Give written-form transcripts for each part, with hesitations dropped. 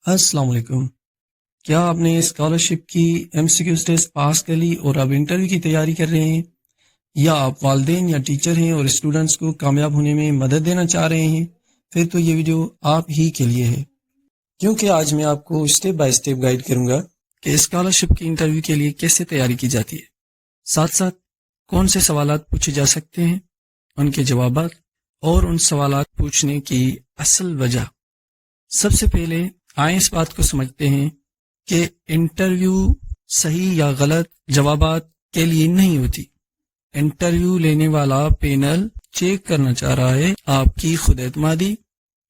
السلام علیکم. کیا آپ نے اسکالرشپ کی MCQ ٹیسٹ پاس کر لی اور اب انٹرویو کی تیاری کر رہے ہیں، یا آپ والدین یا ٹیچر ہیں اور اسٹوڈنٹس کو کامیاب ہونے میں مدد دینا چاہ رہے ہیں؟ پھر تو یہ ویڈیو آپ ہی کے لیے ہے، کیونکہ آج میں آپ کو اسٹیپ بائی اسٹیپ گائیڈ کروں گا کہ اسکالرشپ کی انٹرویو کے لیے کیسے تیاری کی جاتی ہے، ساتھ ساتھ کون سے سوالات پوچھے جا سکتے ہیں، ان کے جوابات اور ان سوالات پوچھنے کی اصل وجہ. سب سے پہلے آئیں اس بات کو سمجھتے ہیں کہ انٹرویو صحیح یا غلط جوابات کے لیے نہیں ہوتی. انٹرویو لینے والا پینل چیک کرنا چاہ رہا ہے آپ کی خود اعتمادی،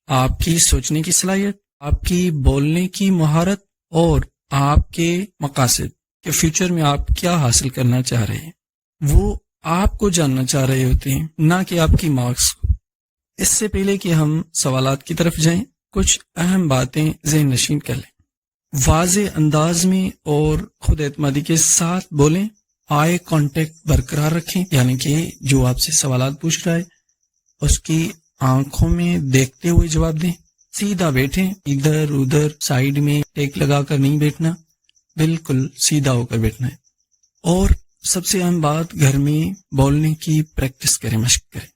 آپ کی سوچنے کی صلاحیت، آپ کی بولنے کی مہارت اور آپ کے مقاصد کہ فیوچر میں آپ کیا حاصل کرنا چاہ رہے ہیں. وہ آپ کو جاننا چاہ رہے ہوتے ہیں، نہ کہ آپ کی مارکس کو. اس سے پہلے کہ ہم سوالات کی طرف جائیں، کچھ اہم باتیں ذہن نشین کر لیں. واضح انداز میں اور خود اعتمادی کے ساتھ بولیں. آئی کانٹیکٹ برقرار رکھیں، یعنی کہ جو آپ سے سوالات پوچھ رہا ہے اس کی آنکھوں میں دیکھتے ہوئے جواب دیں. سیدھا بیٹھیں، ادھر ادھر سائیڈ میں ٹیک لگا کر نہیں بیٹھنا، بالکل سیدھا ہو کر بیٹھنا ہے. اور سب سے اہم بات، گھر میں بولنے کی پریکٹس کریں، مشق کریں.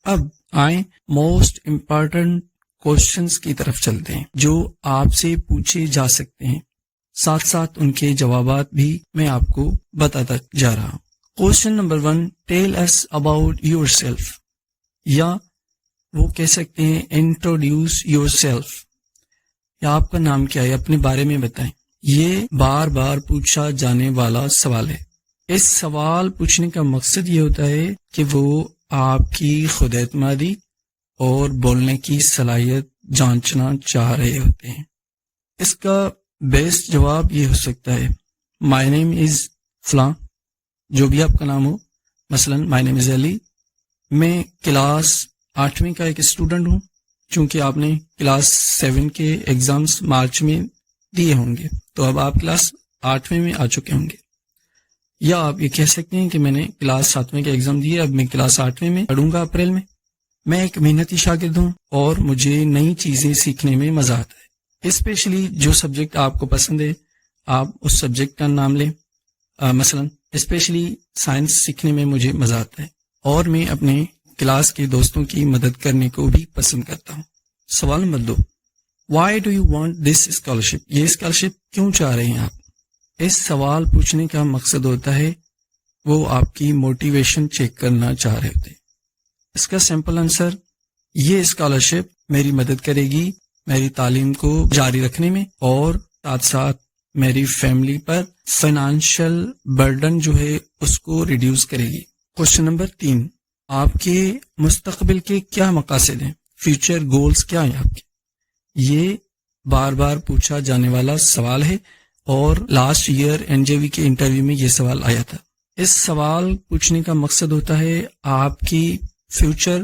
اب آئیں موسٹ امپارٹنٹ کوشچنز کی طرف چلتے ہیں جو آپ سے پوچھے جا سکتے ہیں، ساتھ ساتھ ان کے جوابات بھی میں آپ کو بتاتا جا رہا ہوں. Question number 1، tell us about yourself, یا وہ کہہ سکتے ہیں انٹروڈیوس یور سیلف، یا آپ کا نام کیا ہے، اپنے بارے میں بتائیں. یہ بار بار پوچھا جانے والا سوال ہے. اس سوال پوچھنے کا مقصد یہ ہوتا ہے کہ وہ آپ کی خود اعتمادی اور بولنے کی صلاحیت جانچنا چاہ رہے ہوتے ہیں. اس کا بیسٹ جواب یہ ہو سکتا ہے، مائی نیم از فلاں، جو بھی آپ کا نام ہو. مثلا مائی نیم از علی، میں کلاس 8ویں کا ایک اسٹوڈنٹ ہوں. چونکہ آپ نے کلاس 7 کے ایگزامز مارچ میں دیے ہوں گے، تو اب آپ کلاس 8ویں میں آ چکے ہوں گے. یا آپ یہ کہہ سکتے ہیں کہ میں نے کلاس 7ویں کا ایگزام دیا، اب میں کلاس 8ویں میں پڑھوں گا اپریل میں. میں ایک محنتی شاگرد ہوں اور مجھے نئی چیزیں سیکھنے میں مزہ آتا ہے. اسپیشلی جو سبجیکٹ آپ کو پسند ہے آپ اس سبجیکٹ کا نام لیں. مثلا اسپیشلی سائنس سیکھنے میں مجھے مزہ آتا ہے اور میں اپنے کلاس کے دوستوں کی مدد کرنے کو بھی پسند کرتا ہوں. سوال number 2، why do you want this scholarship, یہ اسکالرشپ کیوں چاہ رہے ہیں آپ. اس سوال پوچھنے کا مقصد ہوتا ہے وہ آپ کی موٹیویشن چیک کرنا چاہ رہے ہوتے ہیں. اس کا سمپل آنسر، یہ اسکالرشپ میری مدد کرے گی میری تعلیم کو جاری رکھنے میں، اور ساتھ ساتھ میری فیملی پر فائنانشل برڈن جو ہے اس کو ریڈیوس کرے گی. کوشچن نمبر 3، آپ کے مستقبل کے کیا مقاصد ہیں، فیوچر گولز کیا ہیں آپ کے. یہ بار بار پوچھا جانے والا سوال ہے اور لاسٹ ایئر NJV کے انٹرویو میں یہ سوال آیا تھا. اس سوال پوچھنے کا مقصد ہوتا ہے آپ کی فیوچر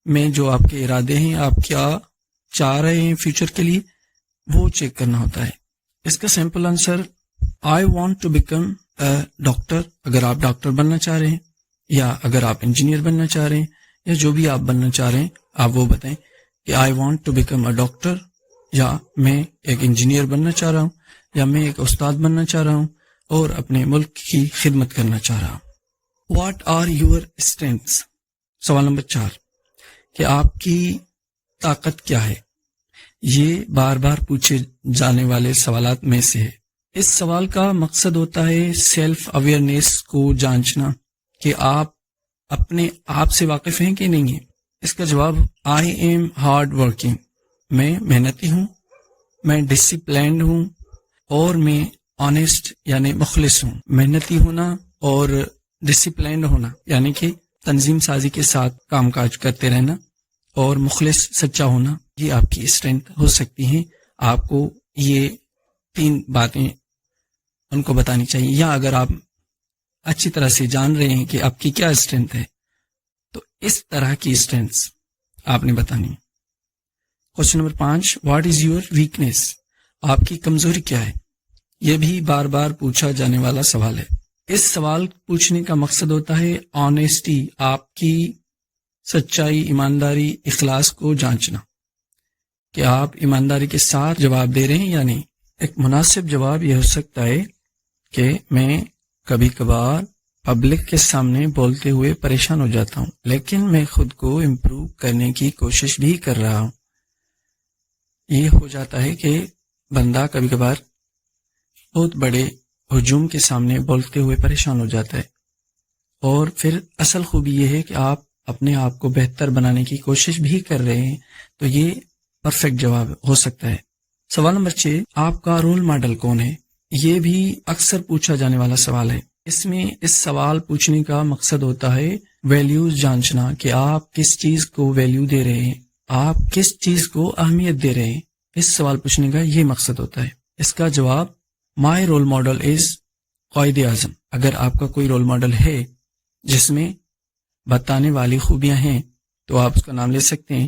میں جو آپ کے ارادے ہیں، آپ کیا چاہ رہے ہیں فیوچر کے لیے، وہ چیک کرنا ہوتا ہے. اس کا simple answer, I want to become a doctor, اگر آپ ڈاکٹر بننا چاہ رہے ہیں، یا اگر آپ انجینئر بننا چاہ رہے ہیں، یا جو بھی آپ بننا چاہ رہے ہیں آپ وہ بتائیں کہ I want to become a doctor, یا میں ایک انجینئر بننا چاہ رہا ہوں، یا میں ایک استاد بننا چاہ رہا ہوں اور اپنے ملک کی خدمت کرنا چاہ رہا ہوں. واٹ آر یور اسٹرینتھس، سوال نمبر 4، کہ آپ کی طاقت کیا ہے. یہ بار بار پوچھے جانے والے سوالات میں سے ہے. اس سوال کا مقصد ہوتا ہے سیلف اویئرنیس کو جانچنا کہ آپ اپنے آپ سے واقف ہیں کہ نہیں ہیں. اس کا جواب، آئی ایم ہارڈ ورکنگ، میں محنتی ہوں، میں ڈسپلینڈ ہوں، اور میں آنیسٹ یعنی مخلص ہوں. محنتی ہونا اور ڈسپلینڈ ہونا یعنی کہ تنظیم سازی کے ساتھ کام کاج کرتے رہنا، اور مخلص سچا ہونا، یہ آپ کی اسٹرینتھ ہو سکتی ہیں. آپ کو یہ 3 باتیں ان کو بتانی چاہیے، یا اگر آپ اچھی طرح سے جان رہے ہیں کہ آپ کی کیا اسٹرینتھ ہے تو اس طرح کی اسٹرینتھ آپ نے بتانی ہے. Question number 5، what is your weakness, آپ کی کمزوری کیا ہے. یہ بھی بار بار پوچھا جانے والا سوال ہے. اس سوال پوچھنے کا مقصد ہوتا ہے آنیسٹی، آپ کی سچائی، ایمانداری، اخلاص کو جانچنا کہ آپ ایمانداری کے ساتھ جواب دے رہے ہیں یا نہیں۔ ایک مناسب جواب یہ ہو سکتا ہے کہ میں کبھی کبھار پبلک کے سامنے بولتے ہوئے پریشان ہو جاتا ہوں، لیکن میں خود کو امپروو کرنے کی کوشش بھی کر رہا ہوں۔ یہ ہو جاتا ہے کہ بندہ کبھی کبھار بہت بڑے ہجوم کے سامنے بولتے ہوئے پریشان ہو جاتا ہے، اور پھر اصل خوبی یہ ہے کہ آپ اپنے آپ کو بہتر بنانے کی کوشش بھی کر رہے ہیں، تو یہ پرفیکٹ جواب ہو سکتا ہے۔ سوال نمبر 6، آپ کا رول ماڈل کون ہے؟ یہ بھی اکثر پوچھا جانے والا سوال ہے۔ اس میں اس سوال پوچھنے کا مقصد ہوتا ہے ویلیوز جانچنا، کہ آپ کس چیز کو ویلیو دے رہے ہیں، آپ کس چیز کو اہمیت دے رہے ہیں۔ اس سوال پوچھنے کا یہ مقصد ہوتا ہے۔ اس کا جواب مائی role model is Quaid Azam. اگر آپ کا کوئی رول ماڈل ہے جس میں بتانے والی خوبیاں ہیں تو آپ اس کا نام لے سکتے ہیں،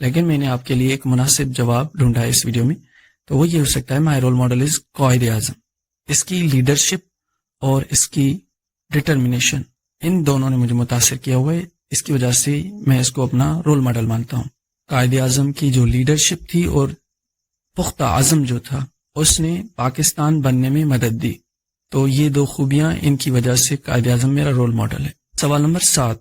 لیکن میں نے آپ کے لیے ایک مناسب جواب ڈھونڈا ہے اس ویڈیو میں، تو وہ یہ ہو سکتا ہے مائی role model is Quaid Azam. اس کی لیڈرشپ اور اس کی ڈٹرمنیشن، ان دونوں نے مجھے متاثر کیا ہوا ہے، اس کی وجہ سے میں اس کو اپنا رول ماڈل مانتا ہوں۔ قائد اعظم کی جو لیڈرشپ تھی اور پختہ عزم جو تھا، اس نے پاکستان بننے میں مدد دی، تو یہ دو خوبیاں، ان کی وجہ سے قائد اعظم میرا رول ماڈل ہے۔ سوال نمبر 7،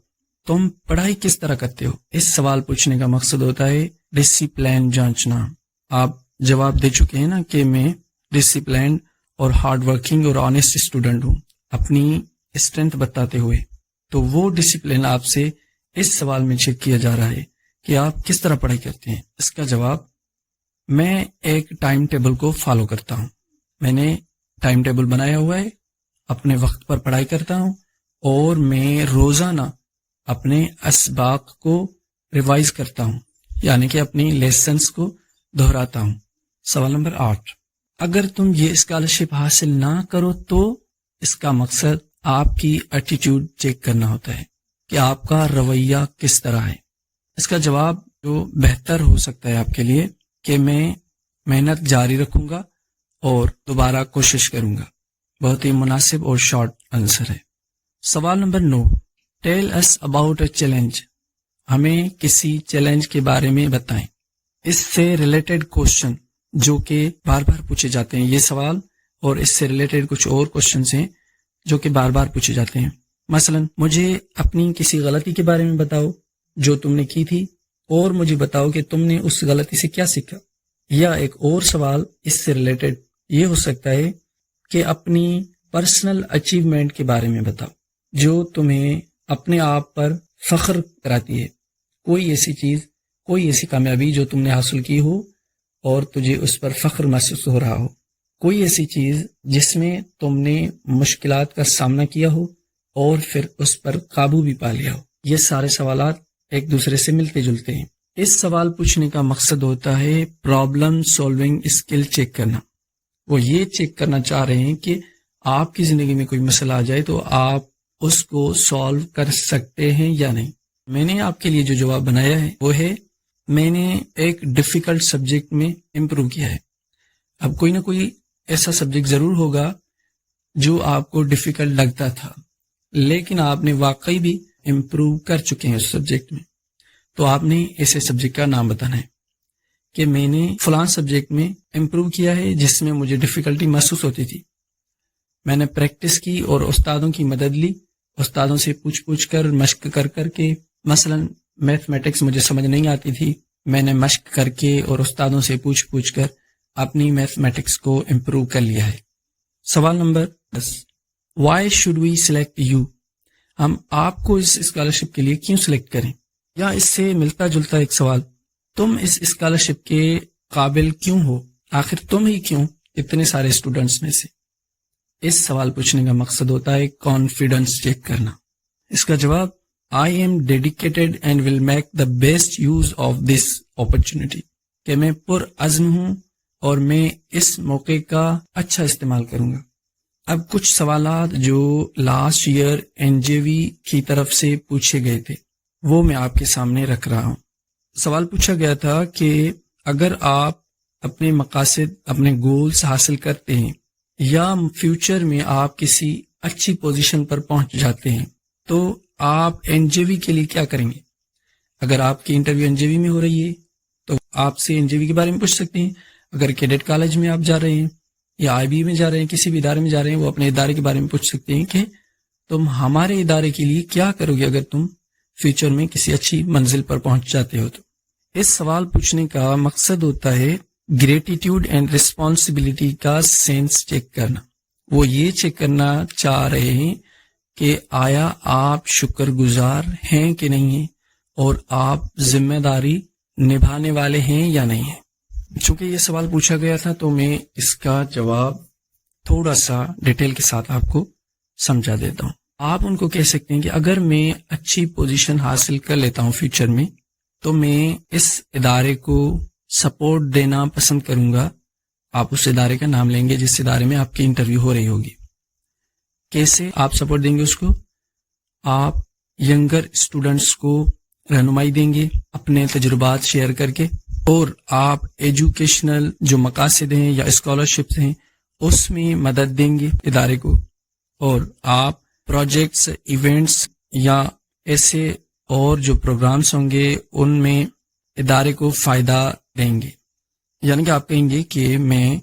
تم پڑھائی کس طرح کرتے ہو؟ اس سوال پوچھنے کا مقصد ہوتا ہے ڈسپلن جانچنا۔ آپ جواب دے چکے ہیں نا کہ میں ڈسپلن اور ہارڈ ورکنگ اور آنیسٹ اسٹوڈنٹ ہوں، اپنی اسٹرینتھ بتاتے ہوئے، تو وہ ڈسپلن آپ سے اس سوال میں چیک کیا جا رہا ہے کہ آپ کس طرح پڑھائی کرتے ہیں۔ اس کا جواب، میں ایک ٹائم ٹیبل کو فالو کرتا ہوں، میں نے ٹائم ٹیبل بنایا ہوا ہے، اپنے وقت پر پڑھائی کرتا ہوں، اور میں روزانہ اپنے اسباق کو ریوائز کرتا ہوں، یعنی کہ اپنی لیسنز کو دہراتا ہوں۔ سوال نمبر 8، اگر تم یہ اسکالرشپ حاصل نہ کرو تو اس کا مقصد آپ کی ایٹیٹیوڈ چیک کرنا ہوتا ہے کہ آپ کا رویہ کس طرح ہے۔ اس کا جواب جو بہتر ہو سکتا ہے آپ کے لیے کہ میں محنت جاری رکھوں گا اور دوبارہ کوشش کروں گا۔ بہت ہی مناسب اور شارٹ آنسر ہے۔ سوال نمبر 9، tell us about a challenge. ہمیں کسی چیلنج کے بارے میں بتائیں۔ اس سے ریلیٹڈ کوشچن جو کہ بار بار پوچھے جاتے ہیں، یہ سوال اور اس سے ریلیٹڈ کچھ اور کوشچنز ہیں جو کہ بار بار پوچھے جاتے ہیں۔ مثلا مجھے اپنی کسی غلطی کے بارے میں بتاؤ جو تم نے کی تھی، اور مجھے بتاؤ کہ تم نے اس غلطی سے کیا سیکھا۔ یا ایک اور سوال اس سے ریلیٹڈ یہ ہو سکتا ہے کہ اپنی پرسنل اچیومنٹ کے بارے میں بتاؤ جو تمہیں اپنے آپ پر فخر کراتی ہے، کوئی ایسی چیز، کوئی ایسی کامیابی جو تم نے حاصل کی ہو اور تجھے اس پر فخر محسوس ہو رہا ہو، کوئی ایسی چیز جس میں تم نے مشکلات کا سامنا کیا ہو اور پھر اس پر قابو بھی پا لیا ہو۔ یہ سارے سوالات ایک دوسرے سے ملتے جلتے ہیں۔ اس سوال پوچھنے کا مقصد ہوتا ہے پرابلم سولونگ اسکل چیک کرنا۔ وہ یہ چیک کرنا چاہ رہے ہیں کہ آپ کی زندگی میں کوئی مسئلہ آ جائے تو آپ اس کو سالو کر سکتے ہیں یا نہیں۔ میں نے آپ کے لیے جو جواب بنایا ہے وہ ہے، میں نے ایک ڈیفیکلٹ سبجیکٹ میں امپروو کیا ہے۔ اب کوئی نہ کوئی ایسا سبجیکٹ ضرور ہوگا جو آپ کو ڈیفیکلٹ لگتا تھا، لیکن آپ نے واقعی بھی امپروو کر چکے ہیں اس سبجیکٹ میں، تو آپ نے ایسے سبجیکٹ کا نام بتانا ہے کہ میں نے فلاں سبجیکٹ میں امپروو کیا ہے جس میں مجھے ڈیفیکلٹی محسوس ہوتی تھی۔ میں نے پریکٹس کی اور استادوں کی مدد لی، استادوں سے پوچھ کر مشق کر کر کے، مثلا میتھمیٹکس مجھے سمجھ نہیں آتی تھی، میں نے مشق کر کے اور استادوں سے پوچھ کر اپنی میتھمیٹکس کو امپروو کر لیا ہے۔ سوال نمبر 10، why should we select you? ہم آپ کو اس اسکالرشپ کے لیے کیوں سلیکٹ کریں؟ یا اس سے ملتا جلتا ایک سوال، تم اس اسکالرشپ کے قابل کیوں ہو؟ آخر تم ہی کیوں اتنے سارے اسٹوڈنٹس میں سے؟ اس سوال پوچھنے کا مقصد ہوتا ہے کانفیڈنس چیک کرنا۔ اس کا جواب، I am dedicated and will make the best use of this opportunity، کہ میں پر عزم ہوں اور میں اس موقع کا اچھا استعمال کروں گا۔ اب کچھ سوالات جو لاسٹ ایئر NJV کی طرف سے پوچھے گئے تھے وہ میں آپ کے سامنے رکھ رہا ہوں۔ سوال پوچھا گیا تھا کہ اگر آپ اپنے مقاصد، اپنے گولز حاصل کرتے ہیں یا فیوچر میں آپ کسی اچھی پوزیشن پر پہنچ جاتے ہیں تو آپ NJV کے لیے کیا کریں گے؟ اگر آپ کی انٹرویو NJV میں ہو رہی ہے تو آپ سے NJV کے بارے میں پوچھ سکتے ہیں. اگر کیڈٹ کالج میں آپ جا رہے ہیں یا IB میں جا رہے ہیں, کسی بھی ادارے میں جا رہے ہیں, وہ اپنے ادارے کے بارے میں پوچھ سکتے ہیں کہ تم ہمارے ادارے کے لیے کیا کرو گے اگر تم فیوچر میں کسی اچھی منزل پر پہنچ جاتے ہو. تو اس سوال پوچھنے کا مقصد ہوتا ہے گریٹیٹیوڈ اینڈ رسپانسبلٹی کا سینس چیک کرنا. وہ یہ چیک کرنا چاہ رہے ہیں کہ آیا آپ شکر گزار ہیں کہ نہیں ہیں, اور آپ ذمہ داری نبھانے والے ہیں یا نہیں ہیں. چونکہ یہ سوال پوچھا گیا تھا تو میں اس کا جواب تھوڑا سا ڈیٹیل کے ساتھ آپ کو سمجھا دیتا ہوں. آپ ان کو کہہ سکتے ہیں کہ اگر میں اچھی پوزیشن حاصل کر لیتا ہوں فیوچر میں, تو میں اس ادارے کو سپورٹ دینا پسند کروں گا. آپ اس ادارے کا نام لیں گے جس ادارے میں آپ کی انٹرویو ہو رہی ہوگی. کیسے آپ سپورٹ دیں گے اس کو؟ آپ ینگر اسٹوڈنٹس کو رہنمائی دیں گے اپنے تجربات شیئر کر کے, اور آپ ایجوکیشنل جو مقاصد ہیں یا اسکالرشپس ہیں اس میں مدد دیں گے ادارے کو, اور آپ پروجیکٹس, ایونٹس یا ایسے اور جو پروگرامز ہوں گے ان میں ادارے کو فائدہ دیں گے. یعنی کہ آپ کہیں گے کہ میں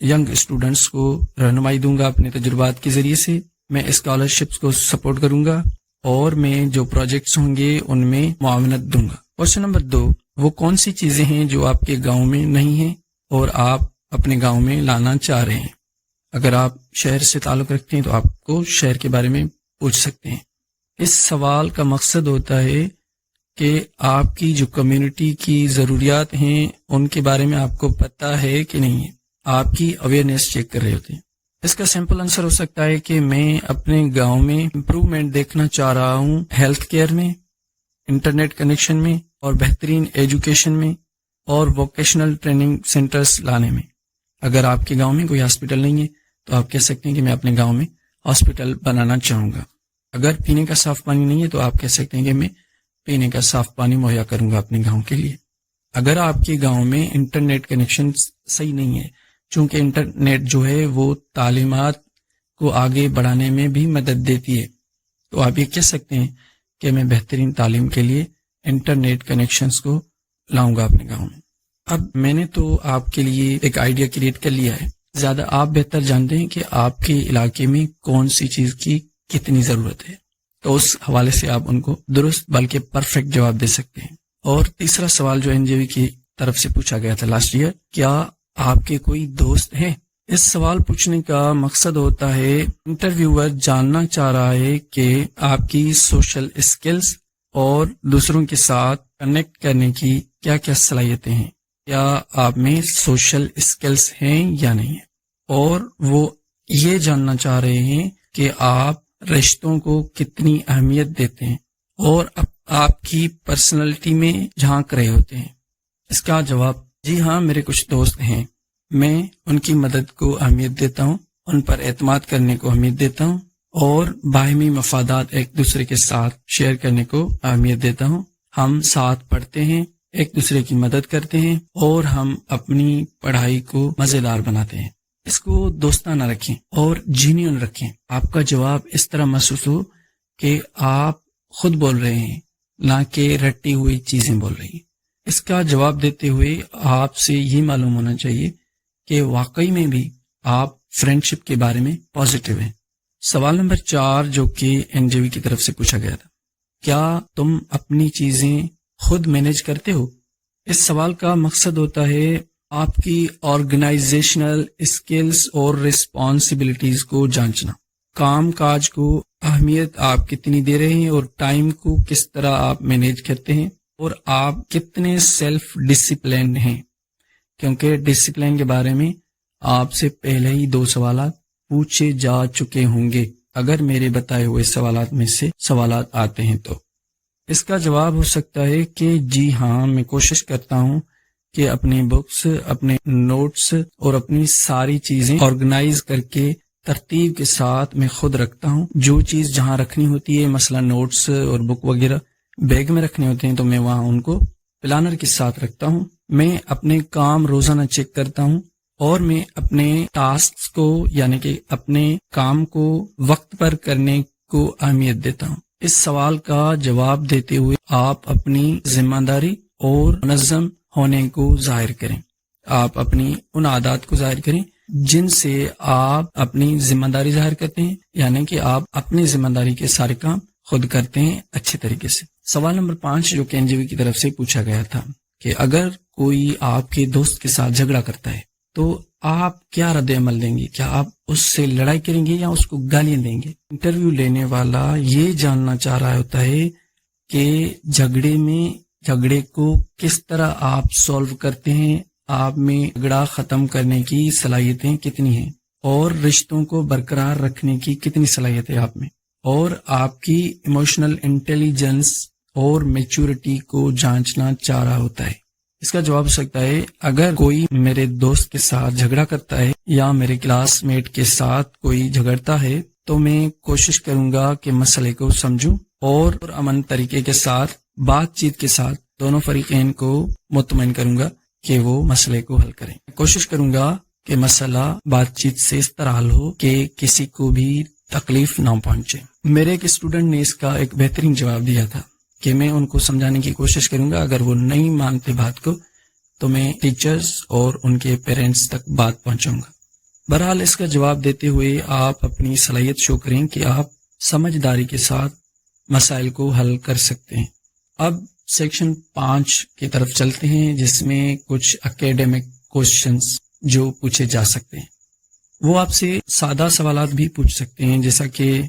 ینگ اسٹوڈنٹس کو رہنمائی دوں گا اپنے تجربات کے ذریعے سے, میں اسکالرشپس کو سپورٹ کروں گا, اور میں جو پروجیکٹس ہوں گے ان میں معاونت دوں گا. کوشچن نمبر 2, وہ کون سی چیزیں ہیں جو آپ کے گاؤں میں نہیں ہیں اور آپ اپنے گاؤں میں لانا چاہ رہے ہیں؟ اگر آپ شہر سے تعلق رکھتے ہیں تو آپ کو شہر کے بارے میں پوچھ سکتے ہیں. اس سوال کا مقصد ہوتا ہے کہ آپ کی جو کمیونٹی کی ضروریات ہیں ان کے بارے میں آپ کو پتہ ہے کہ نہیں ہے. آپ کی اویئرنیس چیک کر رہے ہوتے ہیں. اس کا سمپل آنسر ہو سکتا ہے کہ میں اپنے گاؤں میں امپروومنٹ دیکھنا چاہ رہا ہوں ہیلتھ کیئر میں, انٹرنیٹ کنیکشن میں, اور بہترین ایجوکیشن میں, اور ووکیشنل ٹریننگ سینٹرز لانے میں. اگر آپ کے گاؤں میں کوئی ہاسپٹل نہیں ہے تو آپ کہہ سکتے ہیں کہ میں اپنے گاؤں میں ہاسپٹل بنانا چاہوں گا. اگر پینے کا صاف پانی نہیں ہے تو آپ کہہ سکتے ہیں کہ میں پینے کا صاف پانی مہیا کروں گا اپنے گاؤں کے لیے. اگر آپ کے گاؤں میں انٹرنیٹ کنیکشن صحیح نہیں ہے, چونکہ انٹرنیٹ جو ہے وہ تعلیمات کو آگے بڑھانے میں بھی مدد دیتی ہے, تو آپ یہ کہہ سکتے ہیں کہ میں بہترین تعلیم کے لیے انٹرنیٹ کنیکشنز کو لاؤں گا اپنے گاؤں میں. اب میں نے تو آپ کے لیے ایک آئیڈیا کریٹ کر لیا ہے. زیادہ آپ بہتر جانتے ہیں کہ آپ کے علاقے میں کون سی چیز کی کتنی ضرورت ہے, تو اس حوالے سے آپ ان کو درست بلکہ پرفیکٹ جواب دے سکتے ہیں. اور تیسرا سوال جو NJV کی طرف سے پوچھا گیا تھا لاسٹ ایئر, کیا آپ کے کوئی دوست ہیں؟ اس سوال پوچھنے کا مقصد ہوتا ہے انٹرویور جاننا چاہ رہا ہے کہ آپ کی سوشل اسکلز اور دوسروں کے ساتھ کنیکٹ کرنے کی کیا کیا صلاحیتیں ہیں. کیا آپ میں سوشل اسکلز ہیں یا نہیں ہیں؟ اور وہ یہ جاننا چاہ رہے ہیں کہ آپ رشتوں کو کتنی اہمیت دیتے ہیں اور آپ کی پرسنالٹی میں جھانک رہے ہوتے ہیں. اس کا جواب جی ہاں, میرے کچھ دوست ہیں, میں ان کی مدد کو اہمیت دیتا ہوں, ان پر اعتماد کرنے کو اہمیت دیتا ہوں, اور باہمی مفادات ایک دوسرے کے ساتھ شیئر کرنے کو اہمیت دیتا ہوں. ہم ساتھ پڑھتے ہیں, ایک دوسرے کی مدد کرتے ہیں, اور ہم اپنی پڑھائی کو مزیدار بناتے ہیں. اس کو دوستانہ رکھیں اور جینیون رکھیں. آپ کا جواب اس طرح محسوس ہو کہ آپ خود بول رہے ہیں, نہ کہ رٹی ہوئی چیزیں بول رہی ہیں. اس کا جواب دیتے ہوئے آپ سے یہ معلوم ہونا چاہیے کہ واقعی میں بھی آپ فرینڈشپ کے بارے میں پازیٹیو ہیں. سوال نمبر 4 جو کہ NJV کی طرف سے پوچھا گیا تھا, کیا تم اپنی چیزیں خود مینیج کرتے ہو؟ اس سوال کا مقصد ہوتا ہے آپ کی آرگنائزیشنل اسکلز اور رسپانسبلٹیز کو جانچنا. کام کاج کو اہمیت آپ کتنی دے رہے ہیں, اور ٹائم کو کس طرح آپ مینیج کرتے ہیں, اور آپ کتنے سیلف ڈسپلینڈ ہیں. کیونکہ ڈسپلین کے بارے میں آپ سے پہلے ہی 2 سوالات پوچھے جا چکے ہوں گے, اگر میرے بتائے ہوئے سوالات میں سے سوالات آتے ہیں تو. اس کا جواب ہو سکتا ہے کہ جی ہاں, میں کوشش کرتا ہوں کہ اپنی بکس, اپنے نوٹس اور اپنی ساری چیزیں آرگنائز کر کے ترتیب کے ساتھ میں خود رکھتا ہوں. جو چیز جہاں رکھنی ہوتی ہے, مثلا نوٹس اور بک وغیرہ بیگ میں رکھنے ہوتے ہیں, تو میں وہاں ان کو پلانر کے ساتھ رکھتا ہوں. میں اپنے کام روزانہ چیک کرتا ہوں, اور میں اپنے ٹاسکس کو یعنی کہ اپنے کام کو وقت پر کرنے کو اہمیت دیتا ہوں. اس سوال کا جواب دیتے ہوئے آپ اپنی ذمہ داری اور منظم ہونے کو ظاہر کریں. آپ اپنی ان عادات کو ظاہر کریں جن سے آپ اپنی ذمہ داری ظاہر کرتے ہیں، یعنی کہ آپ اپنی ذمہ داری کے سارے کام خود کرتے ہیں اچھے طریقے سے. سوال نمبر 5 جو کہ NJV کی طرف سے پوچھا گیا تھا کہ اگر کوئی آپ کے دوست کے ساتھ جھگڑا کرتا ہے تو آپ کیا رد عمل دیں گے؟ کیا آپ اس سے لڑائی کریں گے یا اس کو گالیاں دیں گے؟ انٹرویو لینے والا یہ جاننا چاہ رہا ہوتا ہے کہ جھگڑے کو کس طرح آپ سولو کرتے ہیں، آپ میں جھگڑا ختم کرنے کی صلاحیتیں کتنی ہیں، اور رشتوں کو برقرار رکھنے کی کتنی صلاحیت ہے آپ میں، اور آپ کی ایموشنل انٹیلیجنس اور میچورٹی کو جانچنا چاہ رہا ہوتا ہے. اس کا جواب ہو سکتا ہے اگر کوئی میرے دوست کے ساتھ جھگڑا کرتا ہے یا میرے کلاس میٹ کے ساتھ کوئی جھگڑتا ہے تو میں کوشش کروں گا کہ مسئلے کو سمجھوں اور امن طریقے کے ساتھ بات چیت کے ساتھ دونوں فریقین کو مطمئن کروں گا کہ وہ مسئلے کو حل کریں. کوشش کروں گا کہ مسئلہ بات چیت سے اس طرح حل ہو کہ کسی کو بھی تکلیف نہ پہنچے. میرے ایک اسٹوڈنٹ نے اس کا ایک بہترین جواب دیا تھا کہ میں ان کو سمجھانے کی کوشش کروں گا، اگر وہ نہیں مانتے بات کو تو میں ٹیچرز اور ان کے پیرنٹس تک بات پہنچاؤں گا. بہرحال اس کا جواب دیتے ہوئے آپ اپنی صلاحیت شو کریں کہ آپ سمجھداری کے ساتھ مسائل کو حل کر سکتے ہیں. اب سیکشن 5 کی طرف چلتے ہیں جس میں کچھ اکیڈمک کوشچنز جو پوچھے جا سکتے ہیں. وہ آپ سے سادہ سوالات بھی پوچھ سکتے ہیں جیسا کہ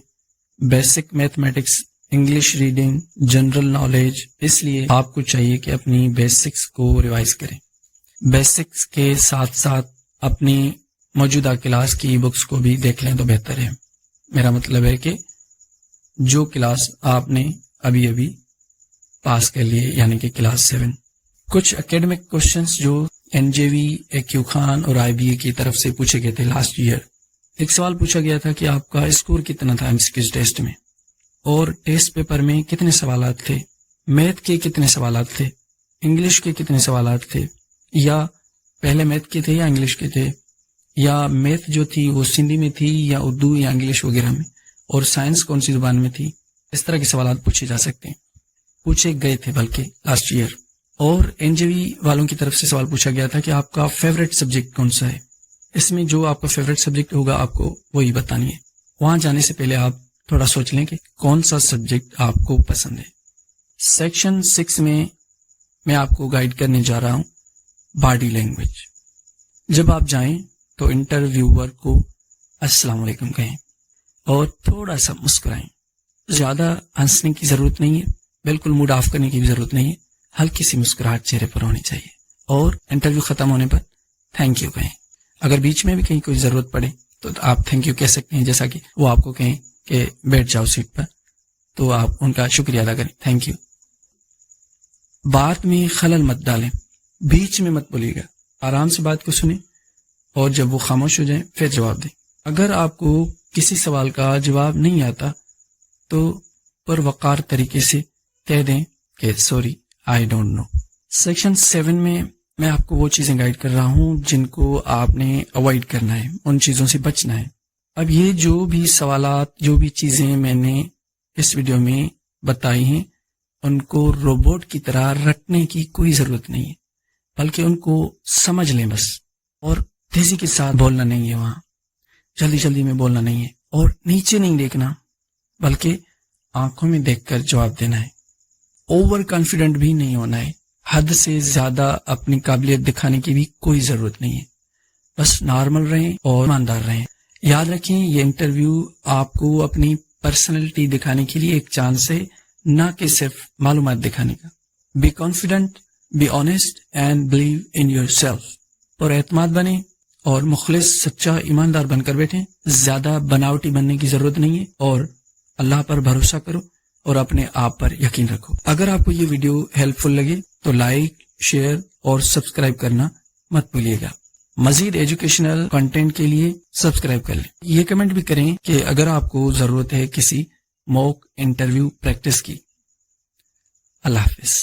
basic mathematics, English reading, general knowledge. اس لیے آپ کو چاہیے کہ اپنی بیسکس کو ریوائز کریں. بیسکس کے ساتھ ساتھ اپنی موجودہ کلاس کی بکس کو بھی دیکھ لیں تو بہتر ہے. میرا مطلب ہے کہ جو کلاس آپ نے ابھی پاس کر لیے یعنی کہ کلاس 7. کچھ اکیڈمک کوشچنز جو NJV، AQ خان اور IBA کی طرف سے پوچھے گئے تھے لاسٹ ایئر. ایک سوال پوچھا گیا تھا کہ آپ کا اسکور کتنا تھا MCQ ٹیسٹ میں، اور ٹیسٹ پیپر میں کتنے سوالات تھے، میتھ کے کتنے سوالات تھے، انگلش کے کتنے سوالات تھے، یا پہلے میتھ کے تھے یا انگلش کے تھے، یا میتھ جو تھی وہ سندھی میں تھی یا اردو یا انگلش وغیرہ میں، اور سائنس کون سی زبان میں تھی. اس طرح کے سوالات پوچھے جا سکتے ہیں، پوچھے گئے تھے بلکہ لاسٹ ایئر. اور NJV والوں کی طرف سے سوال پوچھا گیا تھا کہ آپ کا فیوریٹ سبجیکٹ کون سا ہے. اس میں جو آپ کا فیوریٹ سبجیکٹ ہوگا آپ کو وہی بتانی ہے. وہاں جانے سے پہلے آپ تھوڑا سوچ لیں کہ کون سا سبجیکٹ آپ کو پسند ہے. سیکشن 6 میں آپ کو گائیڈ کرنے جا رہا ہوں باڈی لینگویج. جب آپ جائیں تو انٹرویور کو السلام علیکم کہیں اور تھوڑا سا مسکرائیں. زیادہ ہنسنے کی ضرورت نہیں ہے، بالکل موڈ آف کرنے کی بھی ضرورت نہیں ہے، ہلکی سی مسکراہٹ چہرے پر ہونی چاہیے. اور انٹرویو ختم ہونے پر تھینک یو کہیں. اگر بیچ میں بھی کہیں کوئی ضرورت پڑے تو آپ تھینک یو کہہ سکتے ہیں، جیسا کہ وہ آپ کو کہیں کہ بیٹھ جاؤ سیٹ پر تو آپ ان کا شکریہ ادا کریں، تھینک یو. بات میں خلل مت ڈالیں، بیچ میں مت بولیے گا. آرام سے بات کو سنیں اور جب وہ خاموش ہو جائیں پھر جواب دیں. اگر آپ کو کسی سوال کا جواب نہیں آتا تو پروقار طریقے سے کہہ دیں کہ sorry I don't know. Section 7 میں آپ کو وہ چیزیں گائیڈ کر رہا ہوں جن کو آپ نے اوائڈ کرنا ہے، ان چیزوں سے بچنا ہے. اب یہ جو بھی سوالات، جو بھی چیزیں میں نے اس ویڈیو میں بتائی ہیں ان کو روبوٹ کی طرح رٹنے کی کوئی ضرورت نہیں ہے، بلکہ ان کو سمجھ لیں بس. اور تیزی کے ساتھ بولنا نہیں ہے، وہاں جلدی جلدی میں بولنا نہیں ہے، اور نیچے نہیں دیکھنا بلکہ آنکھوں میں دیکھ کر جواب دینا ہے. اوور کانفیڈنٹ بھی نہیں ہونا ہے، حد سے زیادہ اپنی قابلیت دکھانے کی بھی کوئی ضرورت نہیں ہے. بس نارمل رہیں اور ایماندار رہیں. یاد رکھیں یہ انٹرویو آپ کو اپنی پرسنالٹی دکھانے کے لیے ایک چانس ہے، نہ کہ صرف معلومات دکھانے کا. Be confident, be honest and believe in yourself. پر اعتماد بنیں اور مخلص، سچا، ایماندار بن کر بیٹھیں. زیادہ بناوٹی بننے کی ضرورت نہیں ہے، اور اللہ پر بھروسہ کرو اور اپنے آپ پر یقین رکھو. اگر آپ کو یہ ویڈیو ہیلپ فل لگے تو لائک، شیئر اور سبسکرائب کرنا مت بھولیے گا. مزید ایجوکیشنل کنٹینٹ کے لیے سبسکرائب کر لیں. یہ کمنٹ بھی کریں کہ اگر آپ کو ضرورت ہے کسی موک انٹرویو پریکٹس کی. اللہ حافظ.